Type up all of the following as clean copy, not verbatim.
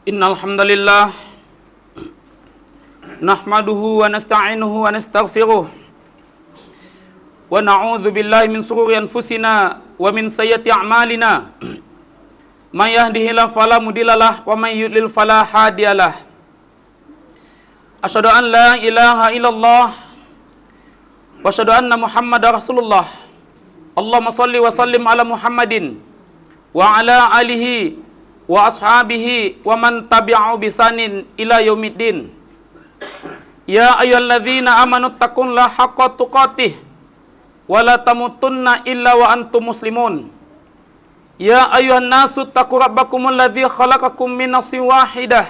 Innal hamdalillah nahmaduhu wa nasta'inuhu wa nastaghfiruh wa na'udzu billahi min shururi anfusina wa min sayyiati a'malina. May yahdihillahu fala mudhillalah wa may yudlil fala hadiyalah. Asyhadu an la ilaha illallah wa asyhadu anna Muhammadar Rasulullah. Allahumma shalli wa sallim ala Muhammadin wa ala alihi wa ashabihi wa man tabi'ahu bisanin ila yaumiddin. Ya ayyuhalladzina amanu taqullaha haqqa tuqatih wa la tamutunna illa wa antum muslimun. Ya ayyuhan nasu taqu rabbakumul ladzi khalaqakum min nafsin wahidah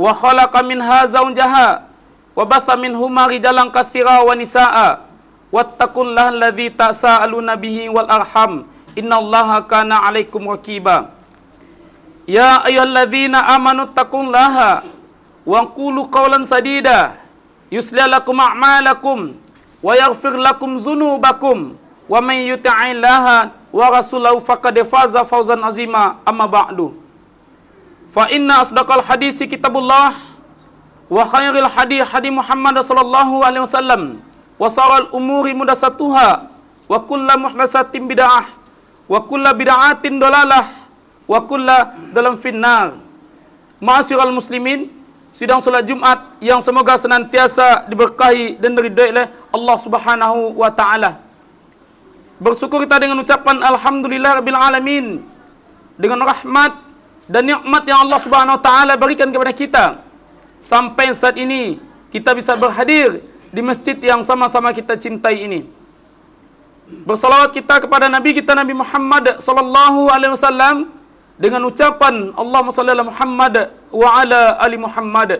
wa khalaqa minha zawjaha wa batha minhuma rijalan katsiran wa nisaa wattaqullaha alladzi tasaaluna bihi wal arham innallaha kana 'alaikum raqiba. Ya ayyuhalladzina amanu taqullaha wa qulu qawlan sadida yuslih lakum a'malakum wa yaghfir lakum dzunubakum wa may yuti'illaha wa rasulahu faqad faza fawzan azima. Amma ba'du, fa inna asdaqal hadisi kitabullah wa khairil hadi hadi Muhammad sallallahu alaihi wasallam wa sharral umuri muhdatsatuha wa kullu muhdatsatin bid'ah wa kullu bid'atin dalalah wa kullu dalam finnar. Ma'asyiral muslimin, sidang salat Jumat yang semoga senantiasa diberkahi dan diridhai oleh Allah Subhanahu wa taala. Bersyukur kita dengan ucapan alhamdulillah rabbil alamin, dengan rahmat dan nikmat yang Allah Subhanahu wa taala berikan kepada kita sampai saat ini kita bisa berhadir di masjid yang sama-sama kita cintai ini. Bersalawat kita kepada Nabi kita Nabi Muhammad sallallahu alaihi wasallam dengan ucapan Allahumma shalli ala Muhammad wa ala ali Muhammad.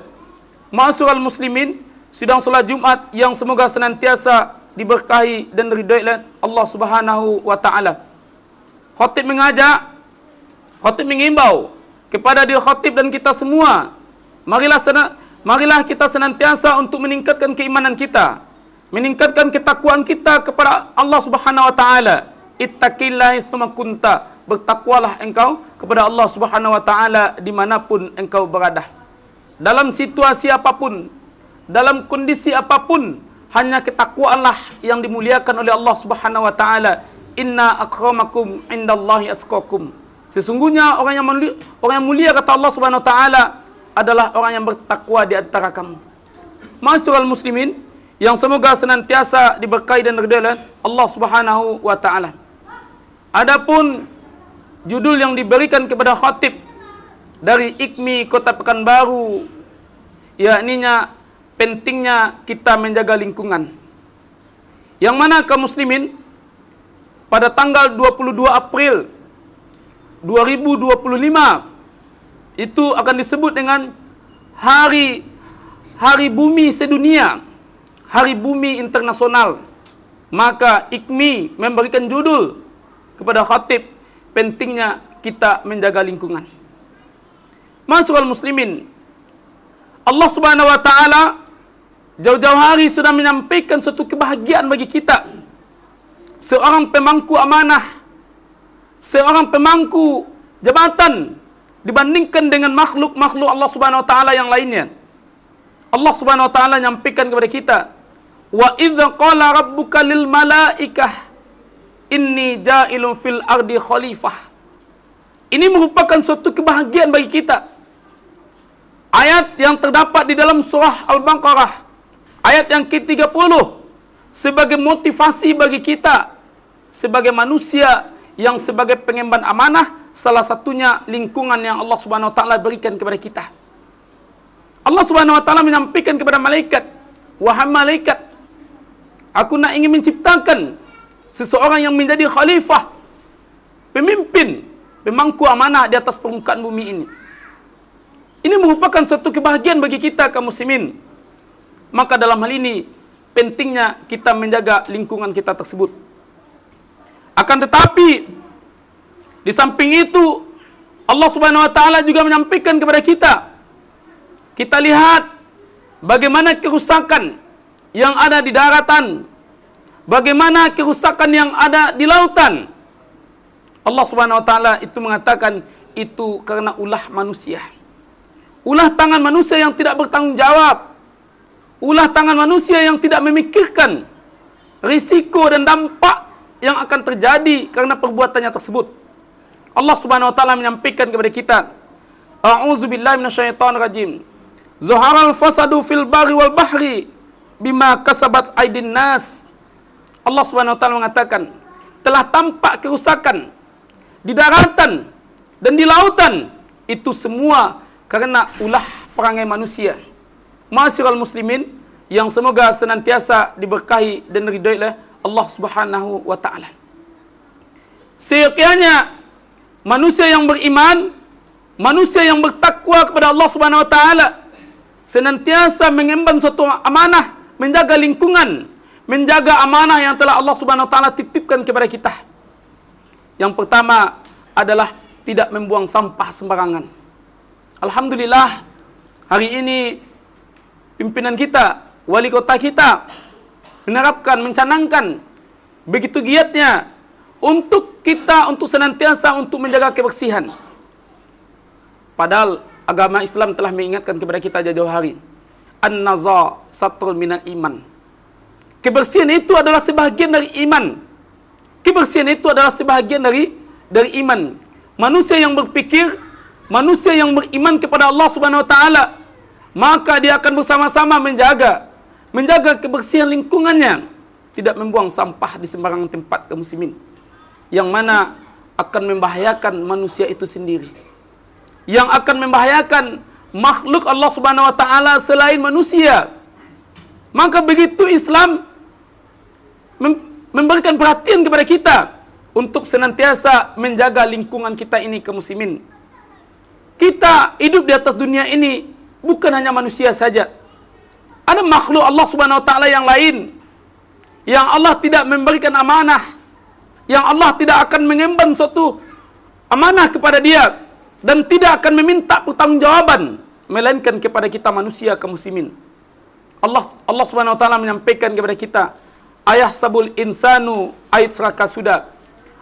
Ma'asyiral muslimin, sidang salat Jumat yang semoga senantiasa diberkahi dan diridhai oleh Allah Subhanahu wa taala. Khatib mengajak, khatib mengimbau kepada dia khatib dan kita semua, marilah kita senantiasa untuk meningkatkan keimanan kita, meningkatkan ketakwaan kita kepada Allah Subhanahu wa taala. Ittaqillahi tsumma kunta, bertakwalah engkau kepada Allah Subhanahu wa taala dimanapun engkau berada. Dalam situasi apapun, dalam kondisi apapun, hanya ketakwaanlah yang dimuliakan oleh Allah Subhanahu wa taala. Inna akramakum indallahi atqakum. Sesungguhnya orang yang mulia kata Allah Subhanahu wa taala adalah orang yang bertakwa di antara kamu. Ma'asyiral muslimin yang semoga senantiasa diberkahi dan diridhai oleh Allah Subhanahu wa taala. Adapun judul yang diberikan kepada khatib dari IKMI Kota Pekanbaru, yakninya pentingnya kita menjaga lingkungan. Yang mana kaum muslimin pada tanggal 22 April 2025 itu akan disebut dengan Hari Bumi Sedunia, Hari Bumi Internasional. Maka IKMI memberikan judul kepada khatib, pentingnya kita menjaga lingkungan. Ma'asyiral muslimin, Allah Subhanahu wa taala jauh-jauh hari sudah menyampaikan suatu kebahagiaan bagi kita. Seorang pemangku amanah, seorang pemangku jabatan dibandingkan dengan makhluk-makhluk Allah Subhanahu wa taala yang lainnya. Allah Subhanahu wa taala menyampaikan kepada kita, "Wa idza qala rabbuka lil malaikah inni ja'ilun fil ardi khalifah." Ini merupakan suatu kebahagiaan bagi kita. Ayat yang terdapat di dalam surah Al-Baqarah, ayat yang ke-30, sebagai motivasi bagi kita sebagai manusia yang sebagai pengemban amanah, salah satunya lingkungan yang Allah Subhanahu wa taala berikan kepada kita. Allah Subhanahu wa taala menyampaikan kepada malaikat, "Wahai malaikat, aku nak ingin menciptakan seseorang yang menjadi khalifah, pemimpin, pemangku amanah di atas permukaan bumi ini." Ini merupakan suatu kebahagiaan bagi kita kaum muslimin. Maka dalam hal ini pentingnya kita menjaga lingkungan kita tersebut. Akan tetapi di samping itu Allah Subhanahu wa taala juga menyampaikan kepada kita, kita lihat bagaimana kerusakan yang ada di daratan, bagaimana kerusakan yang ada di lautan. Allah Subhanahu wa taala itu mengatakan itu karena ulah manusia. Ulah tangan manusia yang tidak bertanggung jawab. Ulah tangan manusia yang tidak memikirkan risiko dan dampak yang akan terjadi karena perbuatannya tersebut. Allah Subhanahu wa taala menyampaikan kepada kita, A'udzubillahi minasyaitonirrajim. Zaharal fasadu fil barri wal bahri bima kasabat aydin nas. Allah Subhanahu wa taala mengatakan, telah tampak kerusakan di daratan dan di lautan, itu semua karena ulah perangai manusia. Ma'asyiral muslimin yang semoga senantiasa diberkahi dan diridhoi oleh Allah Subhanahu wa taala. Seyogyanya manusia yang beriman, manusia yang bertakwa kepada Allah Subhanahu wa taala, senantiasa mengemban suatu amanah, menjaga lingkungan, menjaga amanah yang telah Allah Subhanahu wa taala titipkan kepada kita. Yang pertama adalah tidak membuang sampah sembarangan. Alhamdulillah, hari ini pimpinan kita, wali kota kita menerapkan, mencanangkan begitu giatnya untuk kita untuk senantiasa untuk menjaga kebersihan. Padahal agama Islam telah mengingatkan kepada kita jauh hari, an-naza satrul minal iman. Kebersihan itu adalah sebahagian dari iman. Kebersihan itu adalah sebahagian dari iman. Manusia yang berpikir, manusia yang beriman kepada Allah Subhanahu wa taala, maka dia akan bersama-sama menjaga kebersihan lingkungannya, tidak membuang sampah di sembarangan tempat kaum muslimin, yang mana akan membahayakan manusia itu sendiri, yang akan membahayakan makhluk Allah Subhanahu wa taala selain manusia. Maka begitu Islam memberikan perhatian kepada kita untuk senantiasa menjaga lingkungan kita ini kaum muslimin. Kita hidup di atas dunia ini bukan hanya manusia saja. Ada makhluk Allah Subhanahu wa taala yang lain yang Allah tidak memberikan amanah, yang Allah tidak akan mengemban suatu amanah kepada dia dan tidak akan meminta pertanggungjawaban melainkan kepada kita manusia kaum muslimin. Allah Subhanahu wa taala menyampaikan kepada kita, ayah sabul insanu ayat suraka sudah.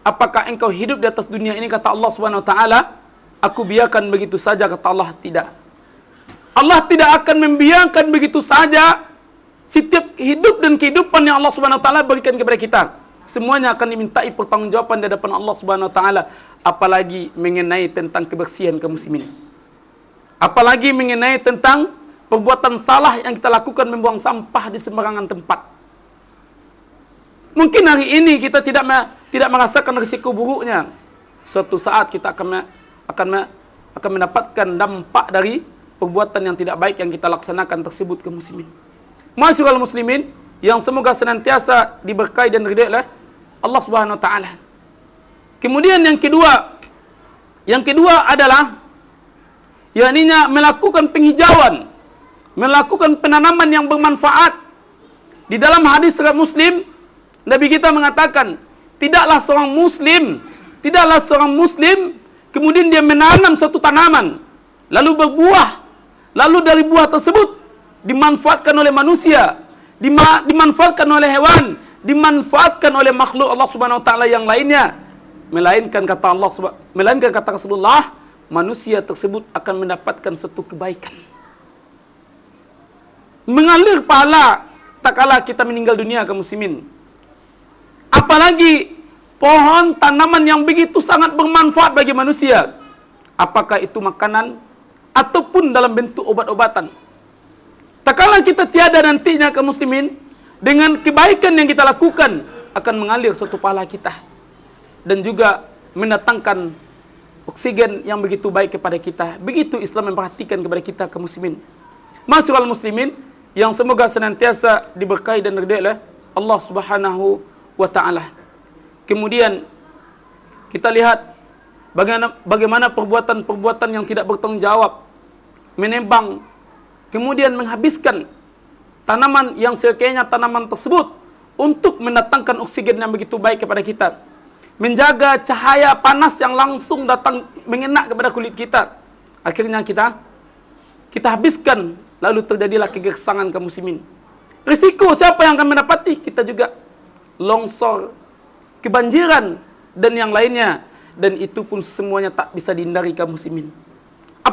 Apakah engkau hidup di atas dunia ini, kata Allah Subhanahu wa taala, aku biarkan begitu saja, kata Allah, tidak. Allah tidak akan membiarkan begitu saja setiap hidup dan kehidupan yang Allah Subhanahu wa taala berikan kepada kita. Semuanya akan dimintai pertanggungjawaban di hadapan Allah Subhanahu wa taala, apalagi mengenai tentang kebersihan kaum muslimin. Apalagi mengenai tentang perbuatan salah yang kita lakukan, membuang sampah di sembarangan tempat. Mungkin hari ini kita tidak merasakan risiko buruknya. Suatu saat kita akan mendapatkan dampak dari perbuatan yang tidak baik yang kita laksanakan tersebut kaum muslimin. Ma'asyiral muslimin yang semoga senantiasa diberkahi dan diridhai oleh Allah Subhanahu wa taala. Kemudian yang kedua adalah yakninya melakukan penghijauan, melakukan penanaman yang bermanfaat. Di dalam hadis riwayat Muslim, Nabi kita mengatakan, tidaklah seorang muslim kemudian dia menanam suatu tanaman lalu berbuah, lalu dari buah tersebut dimanfaatkan oleh manusia, dimanfaatkan oleh hewan, dimanfaatkan oleh makhluk Allah Subhanahu wa taala yang lainnya, melainkan kata Rasulullah, manusia tersebut akan mendapatkan suatu kebaikan, mengalir pahala tak kala kita meninggal dunia kaum muslimin. Apalagi pohon tanaman yang begitu sangat bermanfaat bagi manusia, apakah itu makanan ataupun dalam bentuk obat-obatan. Tak kala kita tiada nantinya kaum muslimin, dengan kebaikan yang kita lakukan akan mengalir suatu pahala kita dan juga mendatangkan oksigen yang begitu baik kepada kita. Begitu Islam memperhatikan kepada kita kaum muslimin. Ma'asyiral muslimin yang semoga senantiasa diberkahi dan diridhai oleh Allah Subhanahu wa taala. Kemudian kita lihat bagaimana perbuatan-perbuatan yang tidak bertanggung jawab, menembang, kemudian menghabiskan tanaman yang sekiranya tanaman tersebut untuk mendatangkan oksigen yang begitu baik kepada kita, menjaga cahaya panas yang langsung datang mengenak kepada kulit kita, akhirnya kita habiskan, lalu terjadilah kegersangan kaum muslimin. Risiko siapa yang akan mendapati? Kita juga. Longsor, kebanjiran dan yang lainnya, dan itu pun semuanya tak bisa dihindari kaum muslimin.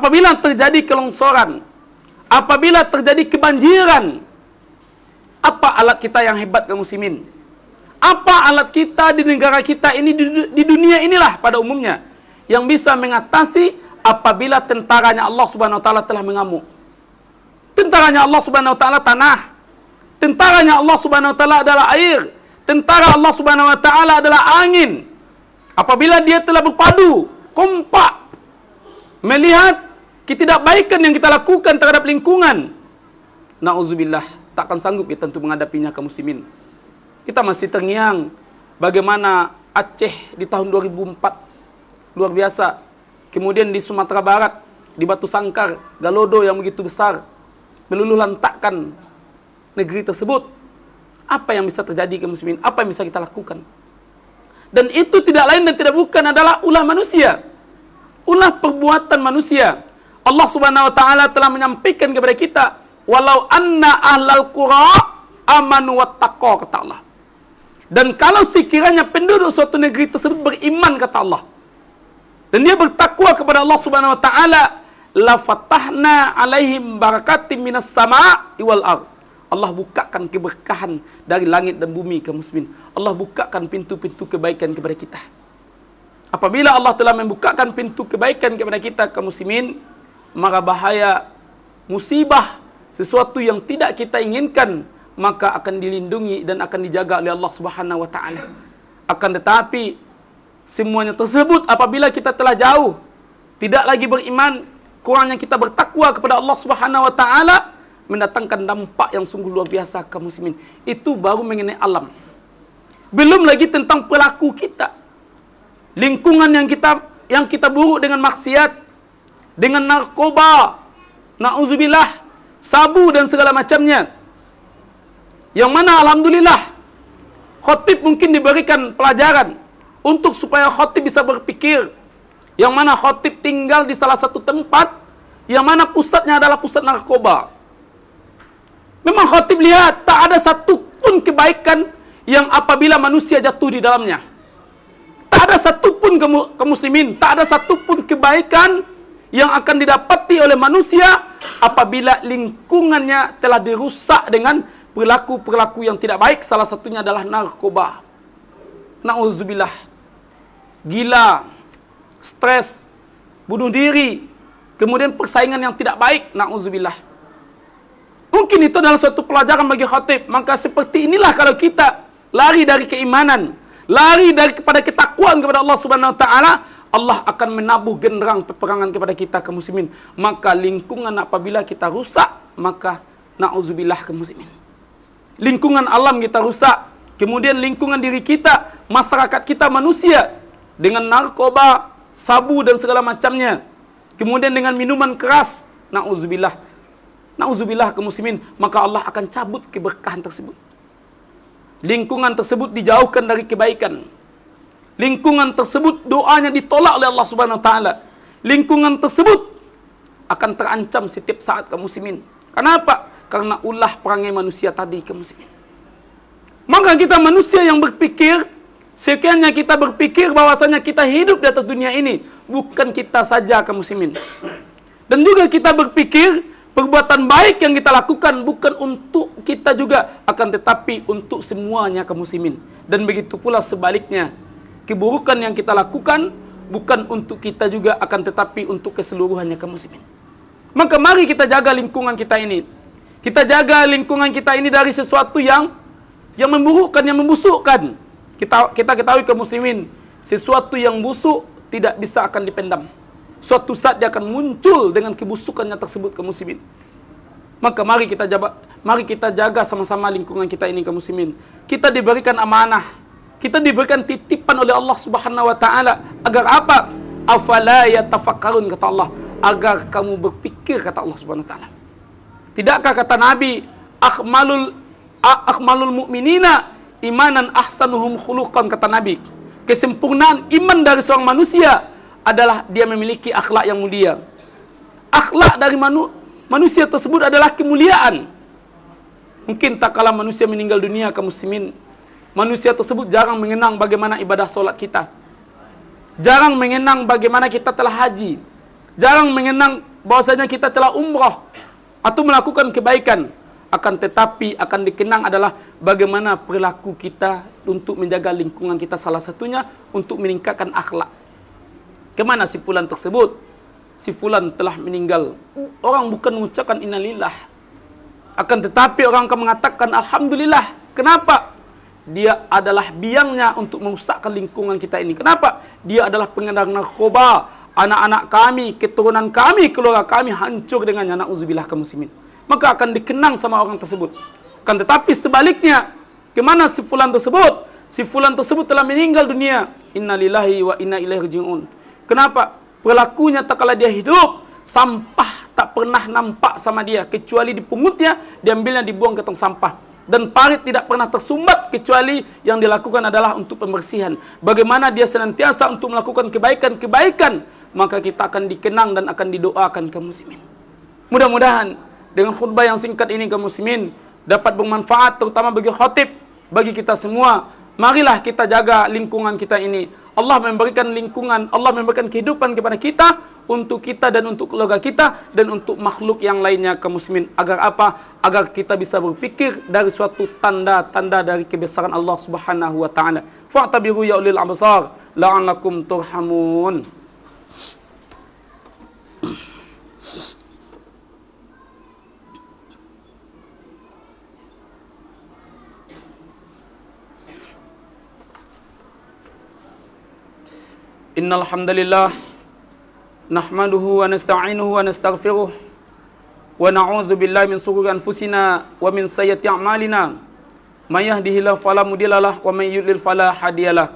apabila terjadi kelongsoran, apabila terjadi kebanjiran, apa alat kita yang hebat kaum muslimin? Apa alat kita di negara kita ini, di dunia inilah pada umumnya, yang bisa mengatasi apabila tentaranya Allah Subhanahu wa taala telah mengamuk. Tentaranya Allah Subhanahu wa taala tanah. Tentaranya Allah Subhanahu wa taala adalah air. Tentara Allah Subhanahu wa taala adalah angin. Apabila dia telah berpadu, kompak, melihat ketidakbaikan yang kita lakukan terhadap lingkungan, na'udzubillah, takkan sanggup kita untuk menghadapinya kaum muslimin. Kita masih terngiang bagaimana Aceh di tahun 2004 luar biasa. Kemudian di Sumatera Barat, di Batu Sangkar, Galodo yang begitu besar, meluluh lantakkan negeri tersebut. Apa yang bisa terjadi kaum muslimin? Apa yang bisa kita lakukan? Dan itu tidak lain dan tidak bukan adalah ulah manusia. Ulah perbuatan manusia. Allah Subhanahu wa taala telah menyampaikan kepada kita, walau anna ahlal qura amanu wattaqo, kata Allah. Dan kalau sekiranya penduduk suatu negeri tersebut beriman, kata Allah, dan dia bertakwa kepada Allah Subhanahu wa taala, la fatahna alaihim barakatim minas sama'i wal ardh. Allah bukakan keberkahan dari langit dan bumi kaum muslimin. Allah bukakan pintu-pintu kebaikan kepada kita. Apabila Allah telah membukakan pintu kebaikan kepada kita kaum muslimin, maka bahaya musibah, sesuatu yang tidak kita inginkan, maka akan dilindungi dan akan dijaga oleh Allah Subhanahu wa taala. Akan tetapi semuanya tersebut apabila kita telah jauh, tidak lagi beriman, kurangnya kita bertakwa kepada Allah Subhanahu wa taala, mendatangkan dampak yang sungguh luar biasa kaum muslimin. Itu baru mengenai alam. Belum lagi tentang pelaku kita. Lingkungan yang kita buruk dengan maksiat, dengan narkoba, na'udzubillah, sabu dan segala macamnya. Yang mana alhamdulillah khatib mungkin diberikan pelajaran untuk supaya khatib bisa berpikir. Yang mana khatib tinggal di salah satu tempat yang mana pusatnya adalah pusat narkoba. Memang khatib lihat tak ada satu pun kebaikan yang apabila manusia jatuh di dalamnya. Tak ada satu pun kaum muslimin, tak ada satu pun kebaikan yang akan didapati oleh manusia apabila lingkungannya telah dirusak dengan perilaku-perilaku yang tidak baik. Salah satunya adalah narkoba. Na'udzubillah. Gila, stres, bunuh diri, kemudian persaingan yang tidak baik. Na'udzubillah. Mungkin itu adalah suatu pelajaran bagi khatib. Maka seperti inilah kalau kita lari dari keimanan, lari kepada ketakwaan kepada Allah Subhanahu wa taala, Allah akan menabuh genderang peperangan kepada kita kaum muslimin. Maka lingkungan apabila kita rusak, maka na'udzubillah kaum muslimin. Lingkungan alam kita rusak, kemudian lingkungan diri kita, masyarakat kita manusia dengan narkoba, sabu dan segala macamnya. Kemudian dengan minuman keras, na'udzubillah. Na'udzubillah kaum muslimin, maka Allah akan cabut keberkahan tersebut. Lingkungan tersebut dijauhkan dari kebaikan. Lingkungan tersebut doanya ditolak oleh Allah Subhanahu wa taala. Lingkungan tersebut akan terancam setiap saat kaum muslimin. Kenapa? Karena ulah perangai manusia tadi kaum muslimin. Maka kita manusia yang berpikir, sekiranya kita berpikir bahwasanya kita hidup di atas dunia ini, bukan kita saja kaum muslimin. Dan juga kita berpikir perbuatan baik yang kita lakukan bukan untuk kita juga, akan tetapi untuk semuanya kaum muslimin. Dan begitu pula sebaliknya, keburukan yang kita lakukan bukan untuk kita juga, akan tetapi untuk keseluruhannya kaum muslimin. Maka mari kita jaga lingkungan kita ini. Kita jaga lingkungan kita ini dari sesuatu yang memburukkan, yang membusukkan. Kita ketahui kaum muslimin, sesuatu yang busuk tidak bisa akan dipendam. Suatu saat dia akan muncul dengan kebusukannya tersebut kaum muslimin. Maka mari kita jaga sama-sama lingkungan kita ini kaum muslimin. Kita diberikan amanah, kita diberikan titipan oleh Allah Subhanahu wa taala agar apa? Afala yatafakkarun, kata Allah, agar kamu berpikir, kata Allah Subhanahu wa taala. Tidakkah kata Nabi, akmalul mu'minina imanan ahsanuhum khuluqan, kata Nabi, kesempurnaan iman dari seorang manusia adalah dia memiliki akhlak yang mulia. Akhlak dari manusia tersebut adalah kemuliaan. Mungkin tak kala manusia meninggal dunia kaum muslimin, manusia tersebut jarang mengenang bagaimana ibadah solat kita, jarang mengenang bagaimana kita telah haji, jarang mengenang bahwasanya kita telah umrah atau melakukan kebaikan. Akan tetapi akan dikenang adalah bagaimana perilaku kita untuk menjaga lingkungan kita, salah satunya untuk meningkatkan akhlak. Kemana si fulan tersebut? Si fulan telah meninggal. Orang bukan mengucapkan innalillah. Akan tetapi orang akan mengatakan alhamdulillah. Kenapa? Dia adalah biangnya untuk merusakkan lingkungan kita ini. Kenapa? Dia adalah pengedar narkoba. Anak-anak kami, keturunan kami, keluarga kami hancur dengannya. Na'udzubillah kaum muslimin. Maka akan dikenang sama orang tersebut. Kan tetapi sebaliknya, kemana si fulan tersebut? Si fulan tersebut telah meninggal dunia. Innalillahi wa inna ilaihi raji'un. Kenapa? Perilakunya tak kala dia hidup, sampah tak pernah nampak sama dia, kecuali dipungutnya, diambilnya, dibuang ke tong sampah. Dan parit tidak pernah tersumbat, kecuali yang dilakukan adalah untuk pembersihan. Bagaimana dia senantiasa untuk melakukan kebaikan-kebaikan, maka kita akan dikenang dan akan didoakan kaum muslimin. Mudah-mudahan dengan khutbah yang singkat ini kaum muslimin dapat bermanfaat terutama bagi khatib, bagi kita semua. Marilah kita jaga lingkungan kita ini. Allah memberikan lingkungan, Allah memberikan kehidupan kepada kita, untuk kita dan untuk keluarga kita dan untuk makhluk yang lainnya kaum muslimin. Agar apa? Agar kita bisa berpikir dari suatu tanda-tanda dari kebesaran Allah Subhanahu wa taala. Fa'tabiru ya ulil absar la'allakum turhamun. Innal hamdalillah nahmaduhu wa nasta'inuhu wa nastaghfiruh wa na'udzu billahi min shururi anfusina wa min sayyiati a'malina may yahdihillahu fala mudhillalah wa may yudlil fala hadiyalah.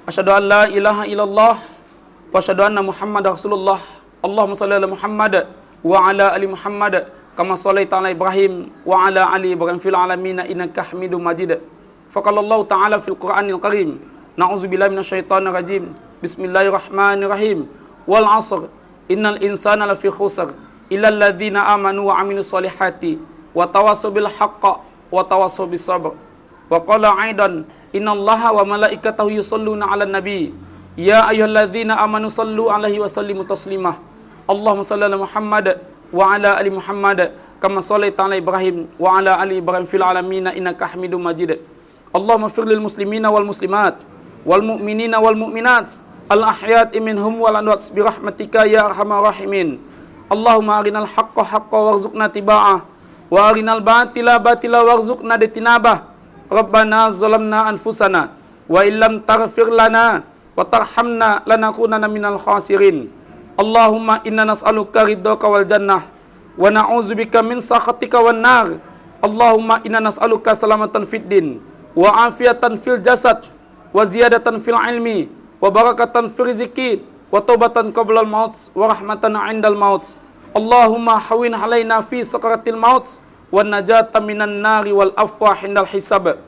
Asyhadu an la ilaha illallah wa asyhadu anna Muhammadar Rasulullah. Allahumma shalli ala Muhammad wa ala ali Muhammad kama shallaita ala Ibrahim wa ala ali Ibrahim fil alamin innaka Hamidum Majid. Faqala Allah ta'ala fil Qur'anil Karim. Na'udzu billahi minasyaitonir rajim. Bismillahirrahmanirrahim. Wal 'asr innal insana lafi khusr illa alladzina amanu wa 'amilus solihati wa tawassaw bil haqqi wa tawassaw bis sabr. Wa qala 'aidan innallaha wa malaikatahu yusholluna 'alan nabi ya ayyuhalladzina amanu shallu 'alaihi wa sallimu taslimah. Allahumma shalli ala Muhammad wa ala ali Muhammad kama shallaita ala Ibrahim wa ala ali Ibrahim fil alamin innaka Hamidum Majid. Allahumma ighfir lil muslimina wal muslimat wal mu'minina wal mu'minat al-ahyat minhum wal amwat bi rahmatika ya arhamar rahimin. Allahumma arinal haqqa haqqan warzuqna tiba'ah wa arinal batila batila warzuqna ijtinabah. Rabbana zalamna anfusana wa illam taghfir lana wa tarhamna lanakunanna minal khasirin. Allahumma inna nas'aluka ridhaka wal jannah wa na'udzubika min sakhatika wan nar. Allahumma inna nas'aluka salamatan fid din wa afiatan fil jasad wa ziyadatan fil ilmi wa barakatan fil rizqi wa taubatan qabla al maut wa rahmatan 'indal maut. Allahumma hawin 'alaina fi sakaratil maut wan najata minan nari wal afwa 'indal hisab.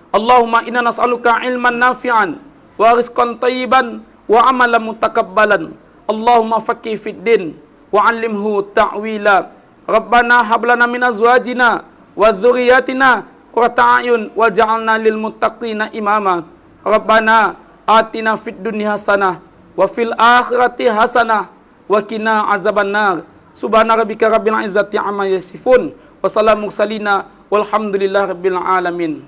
Allahumma inna nas'aluka ilman nafi'an wa rizqan thayyiban wa amalan mutakabbalan. Allahumma faqih fid din wa 'allimhu ta'wila. Rabbana hab lana min azwajina wa dhurriyyatina qurrata a'yun waj'alna lil muttaqina imama. Rabbana atina fid dunya hasanah wa fil akhirati hasanah wa qina azabannar. Subhana rabbika rabbil izzati amma yasifun wa salamun mursalina walhamdulillahi rabbil alamin.